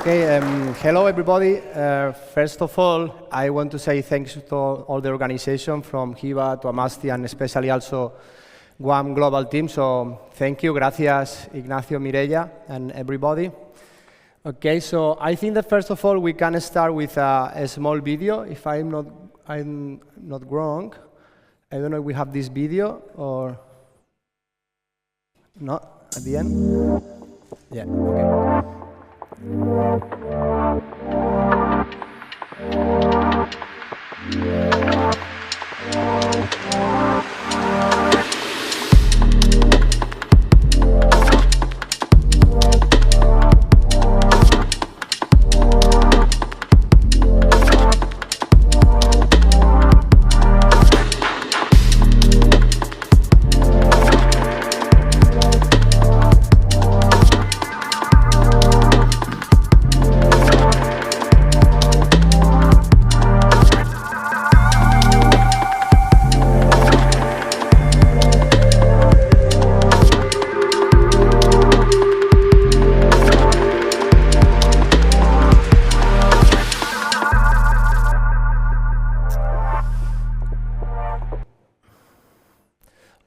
Okay, hello everybody. First of all, I want to say thanks to all the organization from Hyvä to Amasti and especially also Guam Global Team. So thank you, gracias Ignacio, Mireia, and everybody. Okay, so I think that first of all we can start with a small video. If I'm not wrong, I don't know if we have this video or not at the end. Yeah. Okay.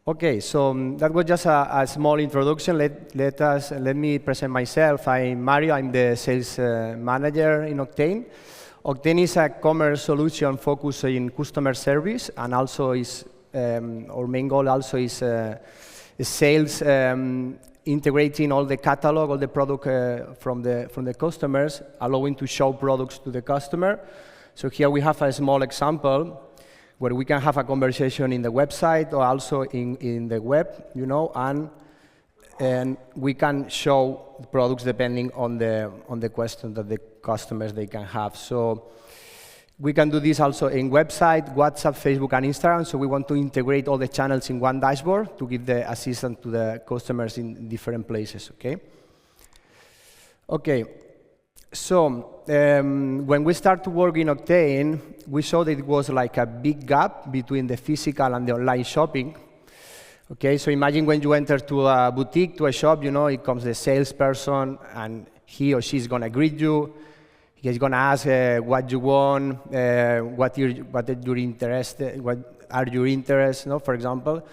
Okay, so that was just a small introduction. Let me present myself. I'm Mario. I'm the sales manager in Octane. Octane is a commerce solution focused in customer service, and also is our main goal also is sales, integrating all the catalog, all the product from the customers, allowing to show products to the customer. So here we have a small example where we can have a conversation in the website or also in the web, you know, and we can show products depending on the question that the customers they can have. So we can do this also in website, WhatsApp, Facebook, and Instagram. So we want to integrate all the channels in one dashboard to give the assistance to the customers in different places. Okay. Okay. So when we start to work in Octane, we saw that it was like a big gap between the physical and the online shopping. Okay, so imagine when you enter to a boutique, to a shop, you know, it comes the salesperson, and he or she is gonna greet you. He's gonna ask what you want, what are your interests, no, for example.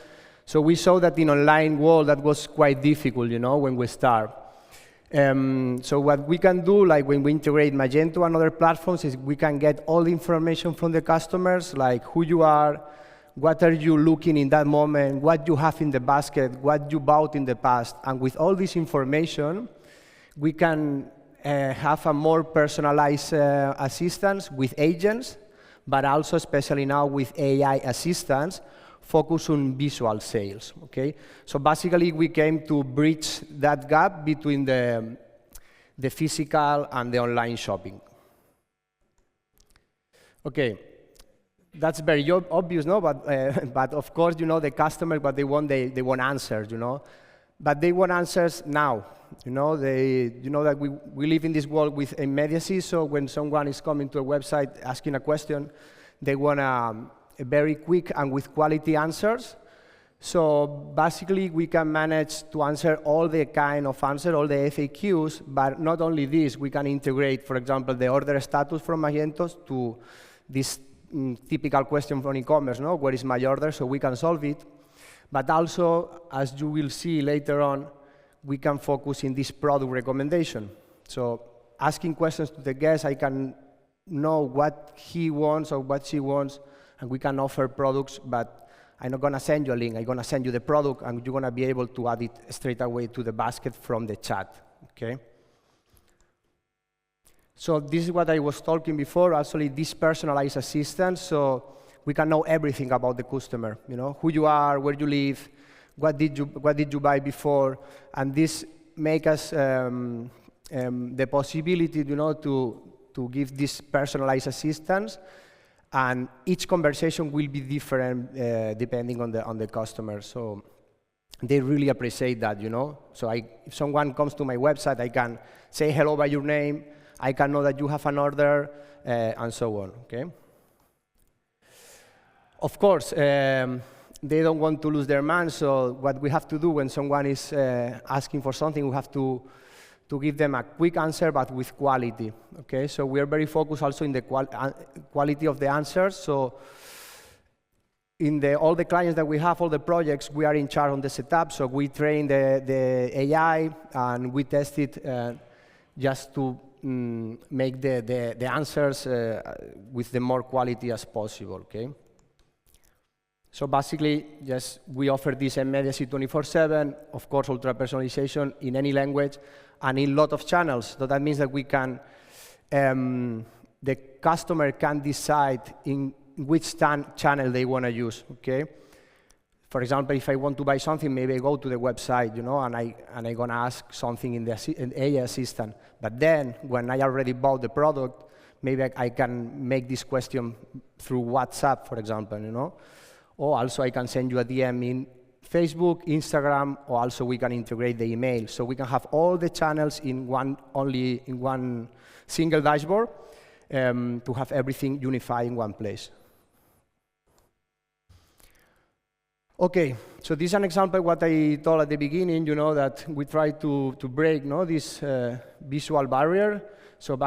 So we saw that in online world that was quite difficult, you know, when we start. So what we can do, like when we integrate Magento and other platforms, is we can get all the information from the customers, like who you are, what are you looking in that moment, what you have in the basket, what you bought in the past. And with all this information, we can have a more personalized assistance with agents, but also especially now with AI assistants, focus on visual sales, okay? So basically, we came to bridge that gap between the physical and the online shopping. Okay, that's very obvious, no? But of course, you know, the customers, what they want answers, you know? But they want answers now, you know? You know that we live in this world with immediacy, so when someone is coming to a website asking a question, they want very quick and with quality answers. So basically, we can manage to answer all the kind of answers, all the FAQs, but not only this, we can integrate, for example, the order status from Magento to this typical question from e-commerce, no? Where is my order? So we can solve it. But also, as you will see later on, we can focus in this product recommendation. So asking questions to the guest, I can know what he wants or what she wants, and we can offer products, but I'm not gonna send you a link, I'm gonna send you the product, and you're gonna be able to add it straight away to the basket from the chat, okay? So this is what I was talking before, actually this personalized assistance, so we can know everything about the customer, you know, who you are, where you live, what did you buy before, and this make us the possibility, you know, to give this personalized assistance. And each conversation will be different depending on the customer. So they really appreciate that, you know. So if someone comes to my website, I can say hello by your name. I can know that you have an order, and so on. Okay. Of course, they don't want to lose their man. So what we have to do when someone is asking for something, we have to to give them a quick answer, but with quality, okay? So we are very focused also in the quality of the answers. So in all the clients that we have, all the projects, we are in charge on the setup. So we train the AI, and we test it just to make the answers with the more quality as possible, okay? So basically, yes, we offer this immediacy 24/7, of course, ultra personalization in any language and in a lot of channels. So that means that we can, the customer can decide in which channel they want to use, okay? For example, if I want to buy something, maybe I go to the website, you know, and I'm gonna ask something in the AI assistant. But then, when I already bought the product, maybe I can make this question through WhatsApp, for example, you know? Or also I can send you a DM in Facebook, Instagram, or also we can integrate the email. So we can have all the channels in one single dashboard to have everything unified in one place. Okay, so this is an example of what I told at the beginning, you know, that we try to break, no, this visual barrier. So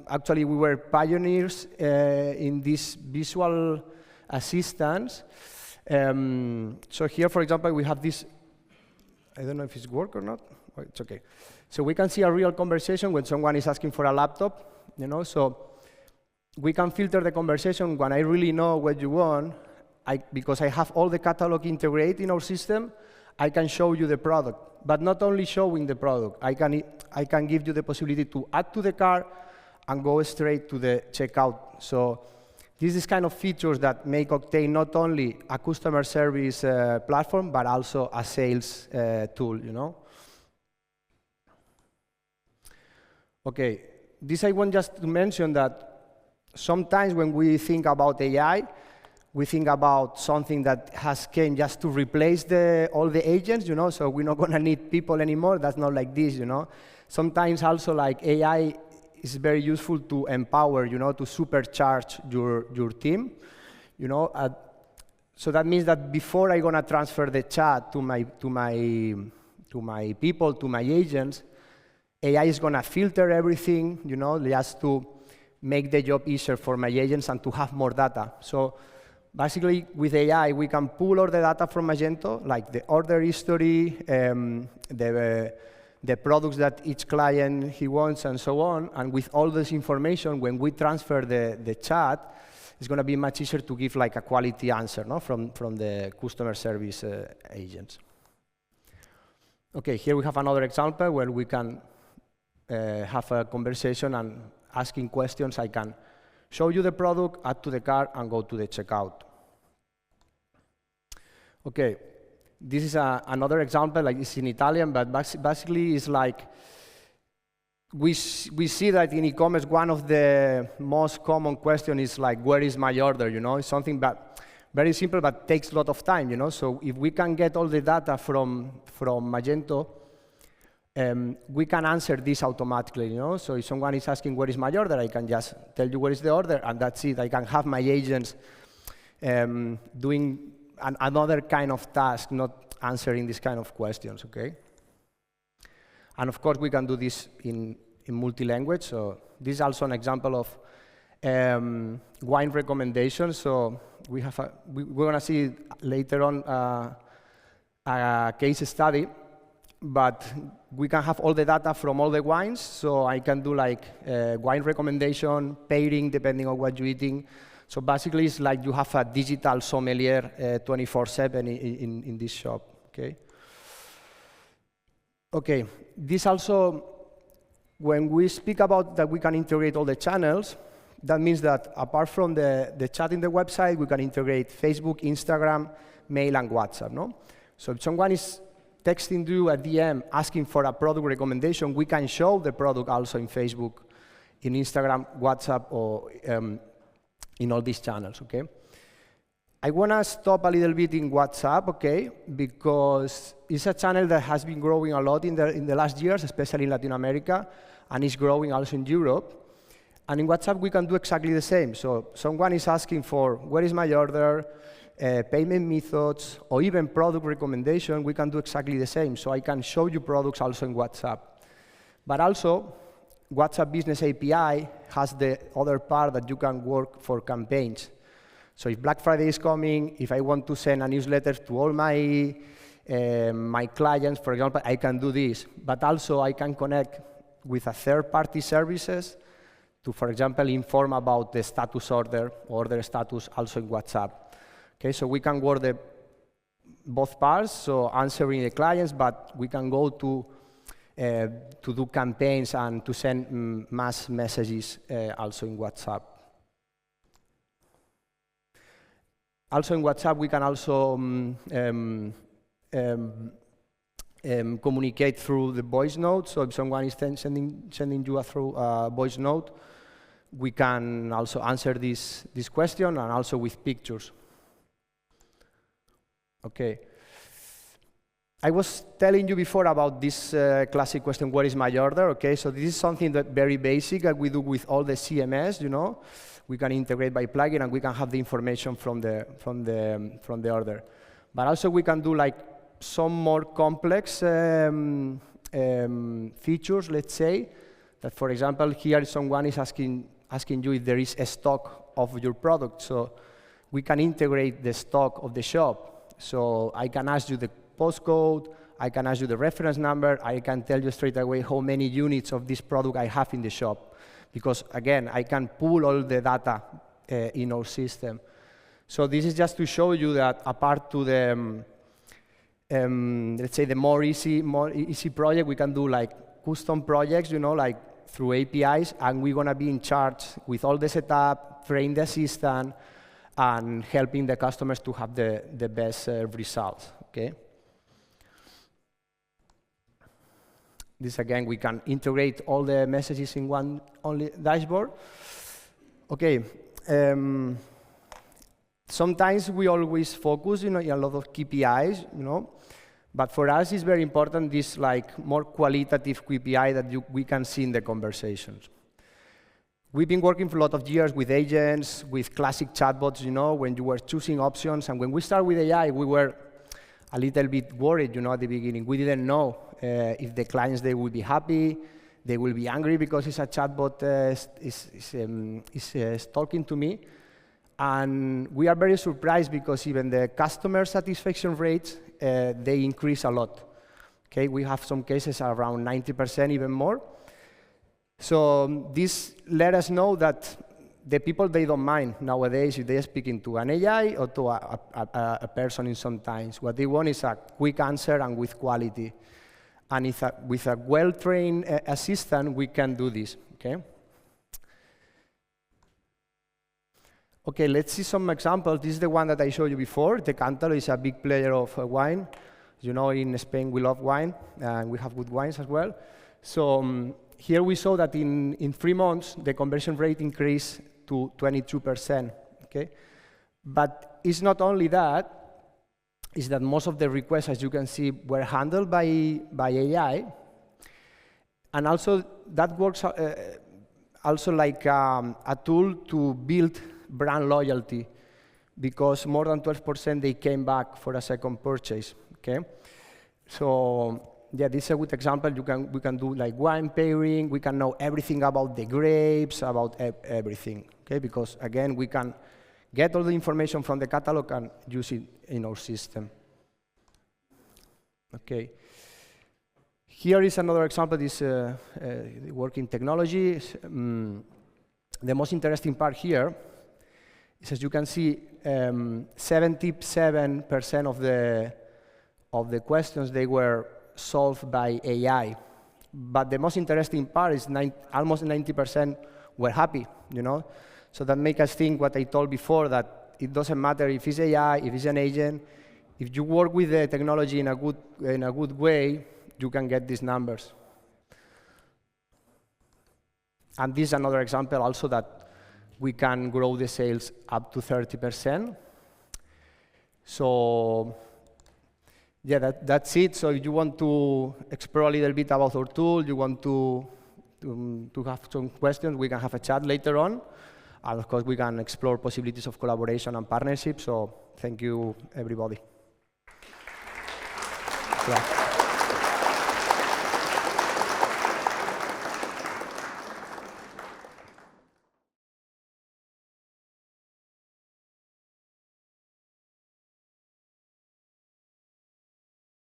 actually we were pioneers in this visual assistance. So here, for example, we have this, I don't know if it's work or not. Oh, it's okay. So we can see a real conversation when someone is asking for a laptop, you know, so we can filter the conversation when I really know what you want. Because I have all the catalog integrated in our system, I can show you the product. But not only showing the product, I can give you the possibility to add to the cart and go straight to the checkout. So this is kind of features that make Octane not only a customer service platform, but also a sales tool, you know? Okay, this I want just to mention that sometimes when we think about AI, we think about something that has came just to replace all the agents, you know, so we're not gonna need people anymore. That's not like this, you know. Sometimes also like AI is very useful to empower, you know, to supercharge your team, you know. So that means that before I'm gonna transfer the chat to my people, to my agents, AI is gonna filter everything, you know, just to make the job easier for my agents and to have more data. So basically, with AI, we can pull all the data from Magento, like the order history, the products that each client he wants, and so on. And with all this information, when we transfer the chat, it's going to be much easier to give like a quality answer, no, from the customer service agents. Okay, here we have another example where we can have a conversation and asking questions. I can show you the product, add to the cart, and go to the checkout. Okay, this is another example, like it's in Italian, but basically it's like, we see that in e-commerce, one of the most common questions is like, where is my order, you know? It's something that very simple, but takes a lot of time, you know? So if we can get all the data from Magento, we can answer this automatically, you know? So if someone is asking where is my order, I can just tell you where is the order, and that's it. I can have my agents doing another kind of task, not answering this kind of questions, okay? And of course, we can do this in multi-language. So this is also an example of wine recommendations. So we're gonna see later on a case study, but we can have all the data from all the wines. So I can do like wine recommendation, pairing, depending on what you're eating. So basically, it's like you have a digital sommelier 24/7 in this shop, okay? Okay, this also, when we speak about that we can integrate all the channels, that means that apart from the chat in the website, we can integrate Facebook, Instagram, mail, and WhatsApp, no? So if someone is texting you a DM asking for a product recommendation, we can show the product also in Facebook, in Instagram, WhatsApp, or in all these channels, okay? I want to stop a little bit in WhatsApp, okay, because it's a channel that has been growing a lot in the last years, especially in Latin America, and is growing also in Europe. And in WhatsApp, we can do exactly the same. So someone is asking for, where is my order, payment methods, or even product recommendation, we can do exactly the same. So I can show you products also in WhatsApp. But also, WhatsApp Business API has the other part that you can work for campaigns. So if Black Friday is coming, if I want to send a newsletter to all my clients, for example, I can do this. But also, I can connect with a third-party services to, for example, inform about the status order status also in WhatsApp. Okay, so we can work both parts, so answering the clients, but we can go to do campaigns and to send mass messages also in WhatsApp. Also in WhatsApp, we can also communicate through the voice note. So if someone is sending you through a voice note, we can also answer this question, and also with pictures. Okay. I was telling you before about this classic question, where is my order? Okay, so this is something that very basic that we do with all the CMS, you know. We can integrate by plugin, and we can have the information from the order. But also we can do like some more complex features, let's say, that for example, here someone is asking you if there is a stock of your product. So we can integrate the stock of the shop. So I can ask you the postcode, I can ask you the reference number, I can tell you straight away how many units of this product I have in the shop. Because again, I can pull all the data in our system. So this is just to show you that apart to the, let's say the more easy project, we can do like custom projects, you know, like through APIs, and we're gonna be in charge with all the setup, train the assistant, and helping the customers to have the best results, okay? This again, we can integrate all the messages in one only dashboard. Okay, sometimes we always focus, you know, in a lot of KPIs, you know, but for us it's very important this like more qualitative KPI that we can see in the conversations. We've been working for a lot of years with agents, with classic chatbots, you know, when you were choosing options, and when we started with AI, we were a little bit worried, you know, at the beginning. We didn't know if the clients, they will be happy, they will be angry because it's a chatbot is talking to me. And we are very surprised because even the customer satisfaction rates, they increase a lot. Okay, we have some cases around 90%, even more. So this let us know that the people, they don't mind nowadays if they're speaking to an AI or to a person in some times. What they want is a quick answer and with quality. And if with a well-trained assistant, we can do this, okay? Okay, let's see some examples. This is the one that I showed you before. Decantalo is a big player of wine. You know, in Spain, we love wine, and we have good wines as well. So here we saw that in 3 months, the conversion rate increased to 22%, okay? But it's not only that, it's that most of the requests, as you can see, were handled by AI. And also, that works also like a tool to build brand loyalty, because more than 12% they came back for a second purchase, okay? So yeah, this is a good example. We can do like wine pairing. We can know everything about the grapes, about everything, okay? Because again, we can get all the information from the catalog and use it in our system. Okay. Here is another example. This working technology. The most interesting part here is, as you can see, 77% of the questions, they were solved by AI. But the most interesting part is almost 90% were happy, you know? So that makes us think what I told before, that it doesn't matter if it's AI, if it's an agent, if you work with the technology in a good way, you can get these numbers. And this is another example also that we can grow the sales up to 30%. So yeah, that's it. So if you want to explore a little bit about our tool, you want to have some questions, we can have a chat later on. And of course, we can explore possibilities of collaboration and partnership. So thank you, everybody. Yeah.